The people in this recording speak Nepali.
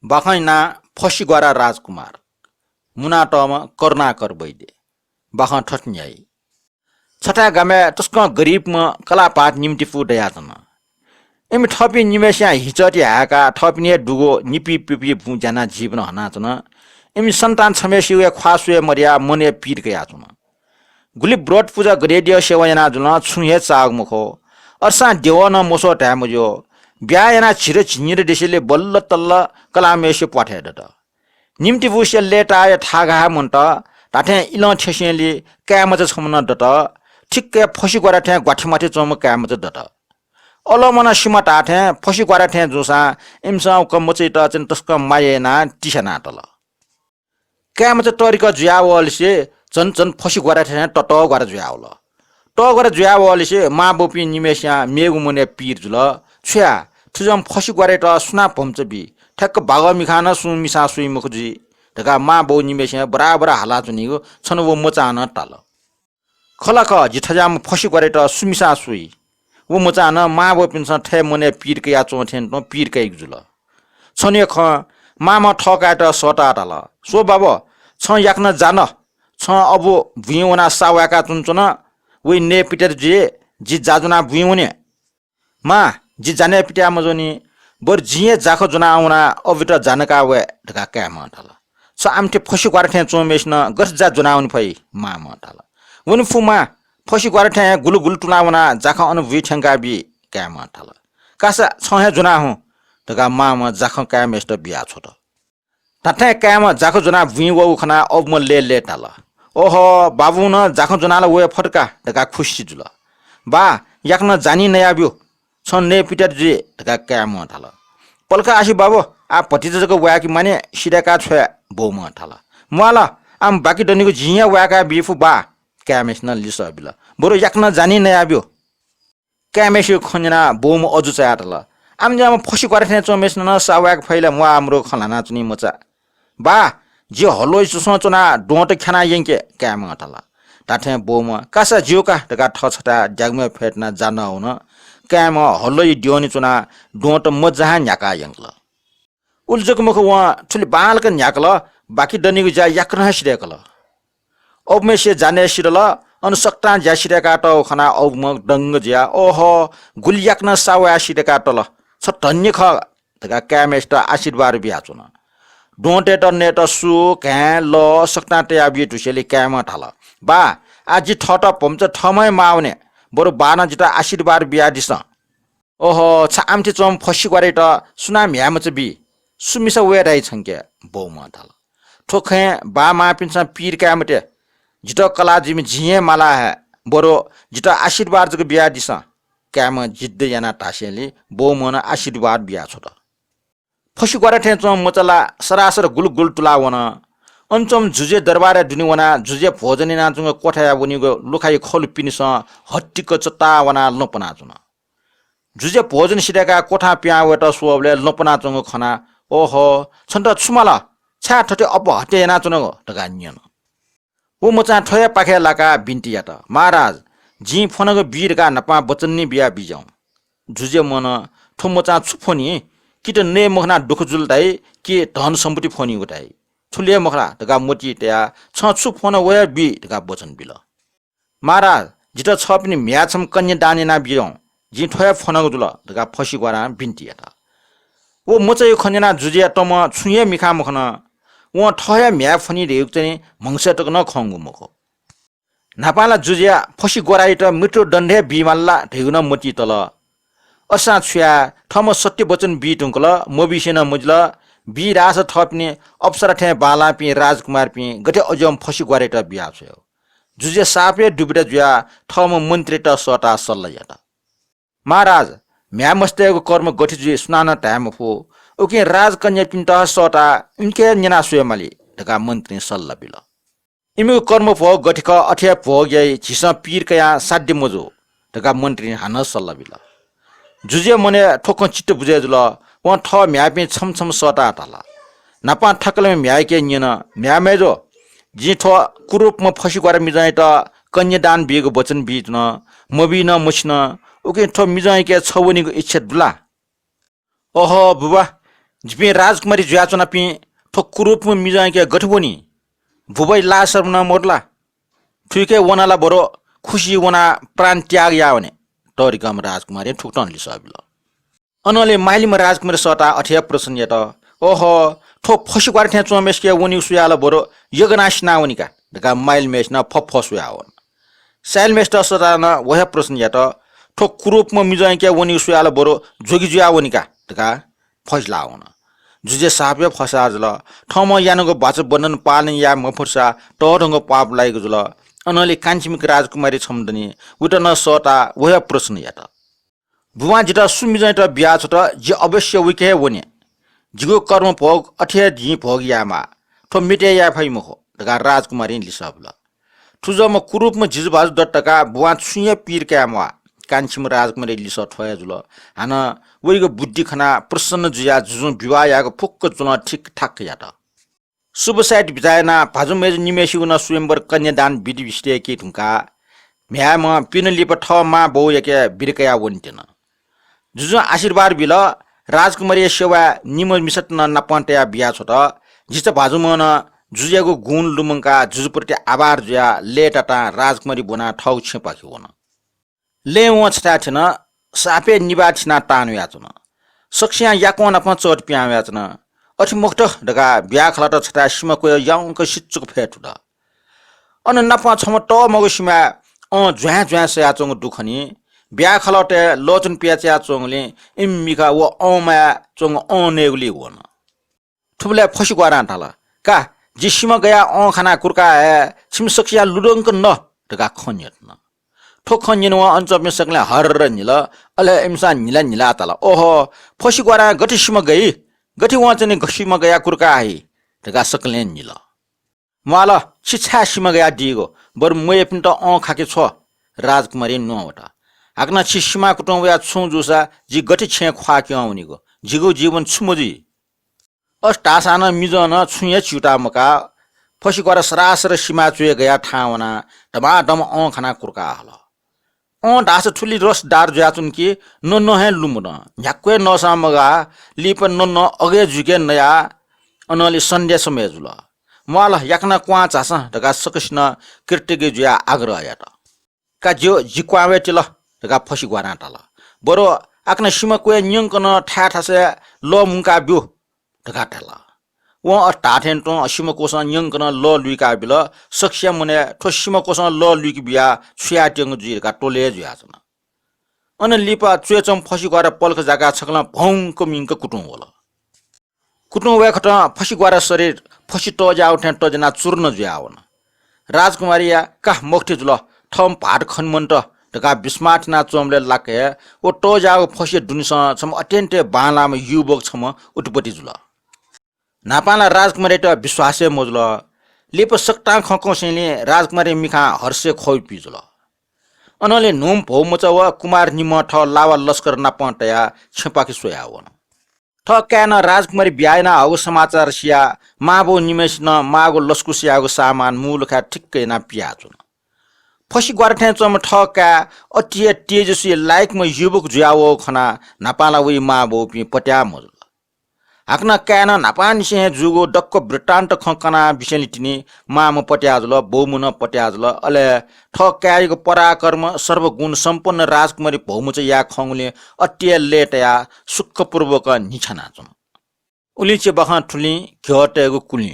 बाखैना फसिगरा राजकुमार मुनाटम करुणाकर वैद्य बाख ठट्न्याई छटा गामे तस्क गरीब म कलापात निम्ति फु दयातन एम ठपी निमेस्या हिचटी हाका ठपिने डुगो निपी पिपी भु जना जीवन हनाचन एम सन्तान छमेसिए ख्वासुए मरिया मने पीर गयाचन गुली ब्रोड पूजा ग्रेडियो सेवना जुन छुहे चाग मुखो अर्सा देवन मोसो ट्यामजो ब्यायना छिरे छिनिर देशले बल्ल तल्ल कलामेसे पठेद त निम्ति बुसे लेटाय थागा मन्ट ताथे इल ठेसेले क्यामज छमन दत ठिक्कै फसी गरा ठ्या ग्वाठीमाथि चम क्यामज दत अलमना सीमा ताथे फसी गरा ठ्या जोसा इमसा कमचे त चन तस्क मायेना टिसना तल क्यामज तरिका जुयावलसे चन चन फसी गरा ठ्या टट गरा जुयावल ट गरा जुयावलसे मा बोपी निमेस्या मेगु मने पीर जुल छ्या थुजम फसी गरे त सुना पम्चबी ठक्क भाग मिखान सु मिसा सुई मुखजी ढका मा बौ निमेस्या बराबर हाला जुनिगो छन वो मचान टाल खलक जिठजाम फसी गरे त सुमिसा सुई वो मचान मा बौ पिन्छ ठे मने पीर के या चोथेन न पीर के जुल छने ख मामा ठका त सटा टाल सो बाबा छ याक्न जान छ अब भुइवना सावाका चुनचुन वे ने पिटर जी जाजुना भुइवने मा जी जाने पिट्या मजोनी बर जिए जाखो जुना आउना अबिट जानका वे ढका क्याम टाल स आमटे फसी गरे चोमेस्न गस जा जुना आउन फै मा म टाल वन फुमा फसी गरे गुलु गुलु टुनावना जाखो अनुभवी ठंगा बि क्याम टाल कासा छहे जुना हु ढका मा म जाखो क्यामेस्ट बिया छोट ताथे क्याम जाखो जुना भुइ वो खना अब म ले टाल ओहो बाबु न जाखो जुनाला वे फटका ढका खुशी जुल बा याक्न जानी नयाब्यो छन्ने पिटर जे ढका क्याम थाल पल्का आशी बाबु आ भतिजाको वाकी माने सिडाका छ बौम थाल मला आम बाकी दनीको झिया वाका बिफु बा क्यामेस्न लिस बिल बरु याक्न जानी नयाब्यो क्यामेस्यो खन्जना बौम अजु चाया थाल आम जाम फसी गरे चोमेस्न न सावाक फैला म हाम्रो खलाना चुनी मचा बा जे हलोइ सुसो चुना डोट खाना यंके क्याम थाल ताथे बौम कासा जिउका ढका ठछटा जागमे फेट्ना जान हुन क्याम हल्लोइ डियोनि चुना डोट मजा न्याका यंगल उल्जक मुख वा ठुली बालक न्याकल बाकी दनीको जा याक्न सिरेकल अब मेसे जाने सिरल अन सक्ता ज्या सिरेका त खना अब म डंग ज्या ओहो गुल याक्न सावा सिरेका तल छ धन्य ख तका क्यामेस्ट आशीर्वाद बिया चुना डोटे त नेट सु क्या ल सक्ता ते आबि टुसेले क्याम थाल बा आजि ठट पम्च ठमै माउने बरु बाना जिता आशीर्वाद बिया दिस ओहो छ आमति चम फसी गरे त सुना म्यामच बि सुमिसा वे राइ छंके बौम थाल ठोखे बा मा पिन्छ पीर क्यामटे जित कला जिमि झिए माला है बरु जित आशीर्वाद जग बिया दिस क्याम जिद्द याना टासेले बौम न आशीर्वाद बिया छोट फसी गरे थे चम मचला सरासर गुल गुल टुलावन अञ्चम जुजे दरबार दुनिवना जुजे भोजनी नाचुङ कोठाया बुनिगो लुखाइ खलु पिनिस हट्टिक चतावना लपना चुन जुजे भोजन सिरेका कोठा प्यावट सोबले लपना चुङ खना ओहो छन्त छुमला छा ठटे अप हटे नाचुन ढका नियन ओ मचा ठय पाखे लाका बिन्ती यात महाराज जी फोनगो बीरका नपा बचन्नी बिया बिजाउ जुजे मन ठुमचा छुफोनी किट ने मखना दुख जुलदाई के धन सम्पत्ति फोनी उठाई ठुले मखला ढका मोटी त्या छ छु फोन वे बि ढका बचन बिल महाराज जित छ पनि म्याछम कन्या दाने ना बियौ जी ठय फोनगो जुल ढका फसी गरा बिन्ती यात ओ मचय खन्याना जुजिया तम छुये मिखा मखना व ठय म्या फनी रेउक चाहिँ मंगसे टक न खंगु मखो नापाला जुजिया फसी गराइ त मृत्यु दण्डे बिमाल्ला ढेउन मोटी तल असा छुया थम सत्य वचन बि टुंकल मोबिसेन मुजल बि रास थप्ने अप्सरा ठे बाला पि राजकुमार पि गटे अजम फसी गरे त बिया छयो जुजे सापे डुबिटा जुया थम मन्त्री त सटा सल्ल यात महाराज म्या मस्तेको कर्म गठि जुए सुनान टाइम फो ओके राजकन्या पिन्ट सटा इनके न्याना सुयमाली ढका मन्त्री सल्ल बिल इमु कर्म फो गठिक अठ्या भो गई झिस पीर कया साध्य मजो ढका मन्त्री हान सल्ल बिल जुजे मने ठोक चित्त बुझे जुल व ठ म्यापे छम छम सटा टाला नपा ठकले म्याके न्यन म्यामेजो जी ठ कुरूप म फसी गरे मिजाइ त कन्यादान बिएको वचन बीच न मबि न मुछ्न ओके ठ मिजाइ के छवनीको इच्छा दुला ओहो बुबा जिपे राजकुमारी जुयाचना पि ठोक कुरूप में मिजा के गठबोनी भुबै ला सर्वना मोरला ठुके वनाला बरो खुशी वना प्राण त्याग यावने तरिकम राजकुमारी ठुक्टन लिसबिल अनले माइलीमा राजकुमारी सटा अठे प्रश्न यत ओहो ठो फसी क्वार ठे चोमेस के वनी सुयाला बरो यगनाश नावनिका दका माइल मेस न फफस यावन साइल मेस्टर सटा न वह प्रश्न यत ठो कुरूप में मिजा के वनी सुयाला बरो जोगी जुयावनिका दका फैसलावन जुजे सापे फसा जल ठम यानको बाच बन्धन पालन या मफुर्सा टढंग पाप लागेको जुल अनले कान्छीमिक राजकुमारी छम्दनी उट न सटा वह प्रश्न यात बुवा जिता सुमिजैत बिया छ त जे अवश्य विके वने जिगो कर्म भोग अठे जी भोग यामा ठो मिटे या फै मखो दगा राजकुमारी लिसबल ठुजम कुरूप म जिज बाजु दट्टका बुवा छुय पीर क्यामा कान्छीम राजकुमारी लिस ठय जुल हान वइगो बुद्धि खना प्रसन्न जुया जुजु विवाह याको फुक्क जुल ठीक ठाक यात शुभ साइट बिजायना भाजुमेज निमेसी उन स्वयंवर कन्यादान विधि विष्टे के ठुका म्याम पिनलिप ठ मा बौ यके बिरकया वन्टेन जुजु आशीर्वाद बिल राजकुमारी सेवा निम मिसट न नपन्टया बिया छ त जिस भाजुमन जुजेको गुण लुमङका जुजुप्रति आभार जुया लेटाटा राजकुमारी बुना ठौ छेपाखि हुन ले व छटा छन सापे निबा छिना तानु याचन सक्सिया याको नप चट प्या याचन अठि मुक्त डगा बिया खलाट छटा सिमको याङक सिच्चुक फेटु द अन नप छम ट मगो सिमा ज्वा ज्वा से याचङ दुखनी बिया खलाटे लोचन पियाच्या चोङले इम्मिका व औमा चोङ नेगुली वन ठुबले फसी ग्वारा थाला का जिसिम गया खाना कुर्का छिम सक्सिया लुडंक न डगा खन्यत न ठो खन्यन व अञ्चमे सकले हर निल अले इमसा निला निला ताला ओहो फसी ग्वारा गटिसिम गई गति वचने घसिम गया कुर्का आइ डगा सकले निल माला छिछा सिम गया दिगो बर मय पिन त खाके छ राजकुमारी नवटा आकना छिसिमा कुटुङ या छु जुसा जी गति छे ख्वा के आउनीको जिगो जीवन छुमजी अस्टासान मिजन छुए चिउटा मका फसी गरा सरासर सीमा चुए गया ठावना टमाटम खाना कुर्का हल ढास ठुली रस डार ज्याचुन कि न हे लुमुन झ्याक्वे नसामगा लिप न अगे जुके नया अनली सन्देश मेजुल माल याकना क्वा चास ढका सकष्ण कृतिगे जुया आग्रह यात का जो जिक्वावे तिल ढका फसी ग्वारा टाल बरो आकना सीमा क्वे न्यंकन ठा ठासे ल मुका ब्यो ढका टाला व टाठेन तो असीम कोस न्यंकन ल लुइका बिल सक्ष्य मुने ठो सीमा कोस ल लुइक बिया छुया टेंग जुइका टोले जुया छन अन लिपा चुएचम फसी ग्वारा पल्क जागा छकला भौंक मिंक कुटुङ होला कुटुङ वे खट फसी ग्वारा शरीर फसी तो जा उठे तो जना चूर्ण जुया वन राजकुमारीया का मोक्ठी जुल ठम पाट खनमन्त ढका बिस्माटना चोमले लाके ओ तो जाओ फसी दुनिस छम अत्यन्ते बालाम युवक छम उटपटी जुल नापाला राजकुमारी त विश्वासै मोजुल लिप सक्ता खकोसेले राजकुमारी मिखा हर्षे खोइ पिजुल अनले नोम भौमच व कुमार निम ठ लावा लस्कर नापटया छेपाकी सोया वन ठ क्यान राजकुमारी ब्यायना हौ समाचार सिया माबो निमेश न मागो लस्कुसियाको सामान मूलखा ठिक्कै ना पियाचुन फसी ग्वारठे चम ठका अटिए तेजस्वी लाइक म युवक जुयावो खना नापाला वी माबो पि पट्या मोजुल आकना क्यान नापानी से जुगो डक्क वृत्तान्त खकना विषयलिटिनी माम पट्याजुल बहुमुन पट्याजुल अले ठक्याएको पराक्रम सर्वगुण सम्पन्न राजकुमारी बहुमुच या खङले अट्टिए लेटया सुखपूर्वक निछनाचुम उलिचे बखा ठुली घटेको कुली